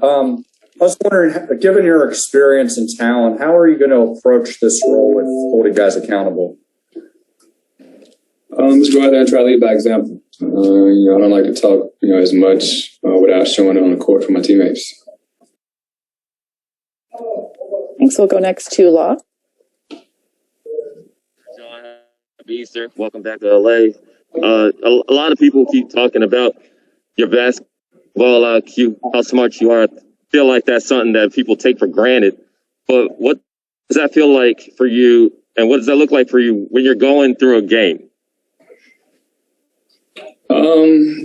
I was wondering, given your experience and talent, how are you going to approach this role with holding guys accountable? Just go out there and try to lead by example. I don't like to talk, as much without showing it on the court for my teammates. Thanks. We'll go next to Law. John, happy Easter. Welcome back to LA. A lot of people keep talking about your basketball IQ, how smart you are. I feel like that's something that people take for granted. But what does that feel like for you, and what does that look like for you when you're going through a game?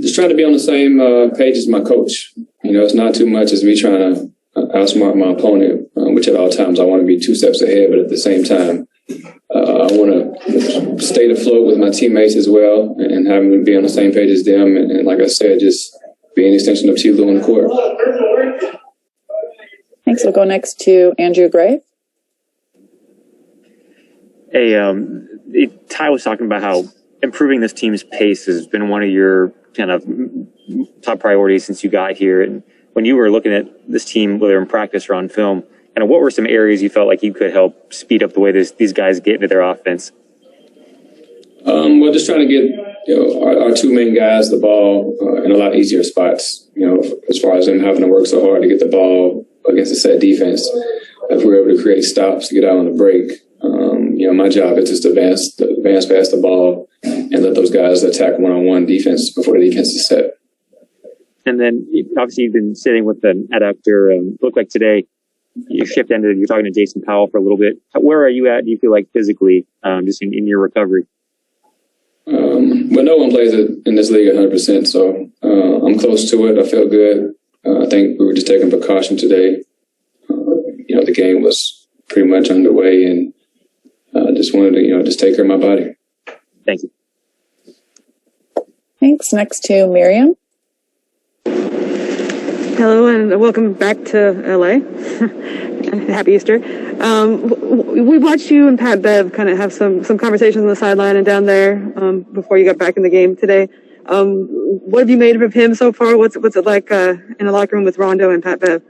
Just trying to be on the same page as my coach. It's not too much as me trying to outsmart my opponent, which at all times I want to be 2 steps ahead, but at the same time, I want to stay afloat with my teammates as well and having them be on the same page as them. And like I said, just be an extension of T. Lou on the court. Thanks. We'll go next to Andrew Gray. Hey, Ty was talking about how improving this team's pace has been one of your kind of top priorities since you got here. And when you were looking at this team, whether in practice or on film, kind of what were some areas you felt like you could help speed up the way these guys get into their offense? Well, just trying to get our 2 main guys the ball in a lot easier spots. As far as them having to work so hard to get the ball against a set defense, if we're able to create stops to get out on the break, my job is just to advance past the ball and let those guys attack one-on-one defense before the defense is set. And then, obviously, you've been sitting with an adductor. Looked like today your shift ended. You're talking to Jason Powell for a little bit. Where are you at, do you feel like, physically, just in your recovery? Well, no one plays it in this league 100%, so I'm close to it. I feel good. I think we were just taking precaution today. The game was pretty much underway, and just wanted to, just take care of my body. Thank you. Thanks. Next to Miriam. Hello and welcome back to LA. Happy Easter. We watched you and Pat Bev kind of have some conversations on the sideline and down there before you got back in the game today. What have you made of him so far? What's it like in the locker room with Rondo and Pat Bev?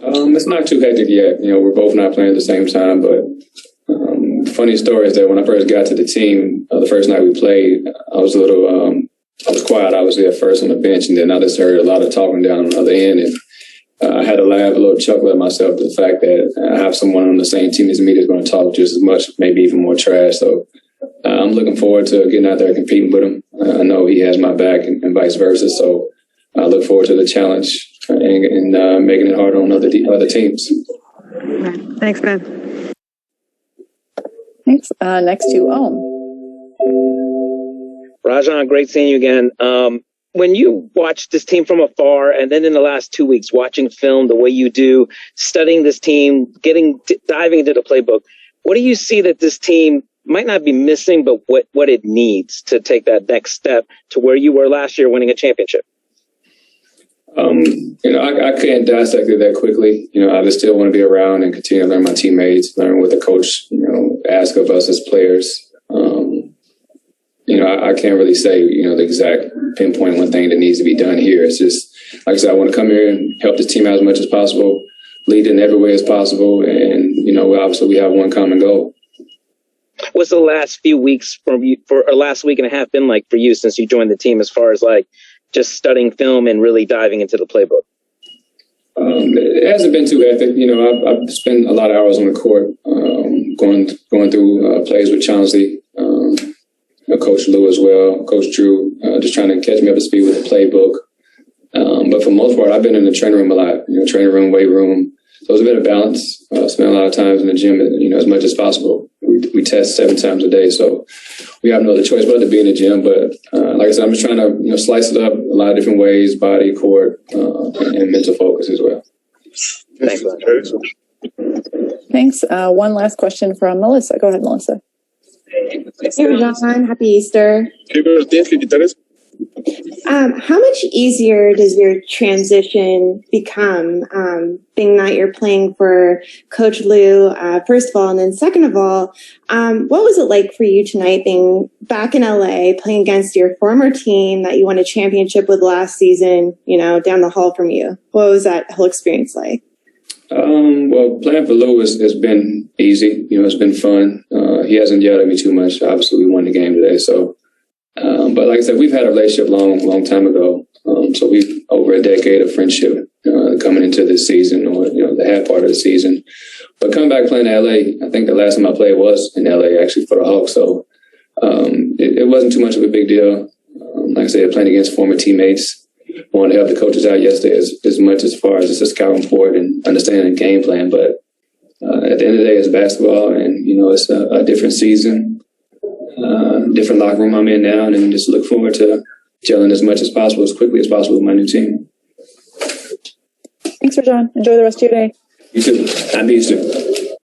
It's not too hectic yet. We're both not playing at the same time, but the funny story is that when I first got to the team, the first night we played, I was a little I was quiet, obviously, at first on the bench, and then I just heard a lot of talking down on the other end, and I had to laugh, a little chuckle at myself, the fact that I have someone on the same team as me that's going to talk just as much, maybe even more trash. So I'm looking forward to getting out there and competing with him. I know he has my back and vice versa, so I look forward to the challenge and making it harder on other teams. Right. Thanks, Ben. Thanks. Next to Ohm. Rajon, great seeing you again. When you watch this team from afar, and then in the last 2 weeks, watching film the way you do, studying this team, diving into the playbook, what do you see that this team might not be missing, but what it needs to take that next step to where you were last year winning a championship? I can't dissect it that quickly. I just still want to be around and continue to learn my teammates, learn what the coach, ask of us as players. I can't really say, the exact pinpoint one thing that needs to be done here. It's just, like I said, I want to come here and help this team out as much as possible, lead in every way as possible. And, obviously we have one common goal. What's the last few weeks or last week and a half been like for you since you joined the team as far as like just studying film and really diving into the playbook? It hasn't been too hectic. I've spent a lot of hours on the court, going through plays with Chauncey, Coach Lou as well, Coach Drew, just trying to catch me up to speed with the playbook. But for the most part, I've been in the training room a lot, training room, weight room. So it's a bit of balance. Spend a lot of times in the gym, as much as possible. We test 7 times a day, so we have no other choice but to be in the gym. But like I said, I'm just trying to slice it up a lot of different ways, body, court, and mental focus as well. Thanks. Thanks. One last question from Melissa. Go ahead, Melissa. Hey, Rajon. Happy Easter. How much easier does your transition become, being that you're playing for Coach Lou, first of all, and then second of all, what was it like for you tonight being back in LA, playing against your former team that you won a championship with last season, down the hall from you? What was that whole experience like? Well, playing for Lou has been easy. It's been fun. He hasn't yelled at me too much. Obviously, we won the game today, so. But like I said, we've had a relationship long time ago. So we've over a decade of friendship coming into this season, or the half part of the season. But coming back playing in LA, I think the last time I played was in LA actually for the Hawks. So it wasn't too much of a big deal. Like I said, playing against former teammates, wanted to help the coaches out yesterday as much as far as just a scouting report and understanding the game plan. But at the end of the day, it's basketball, and it's a different season. Different locker room I'm in now, and just look forward to gelling as much as possible, as quickly as possible with my new team. Thanks, Rajon. Enjoy the rest of your day. You too. Happy Easter.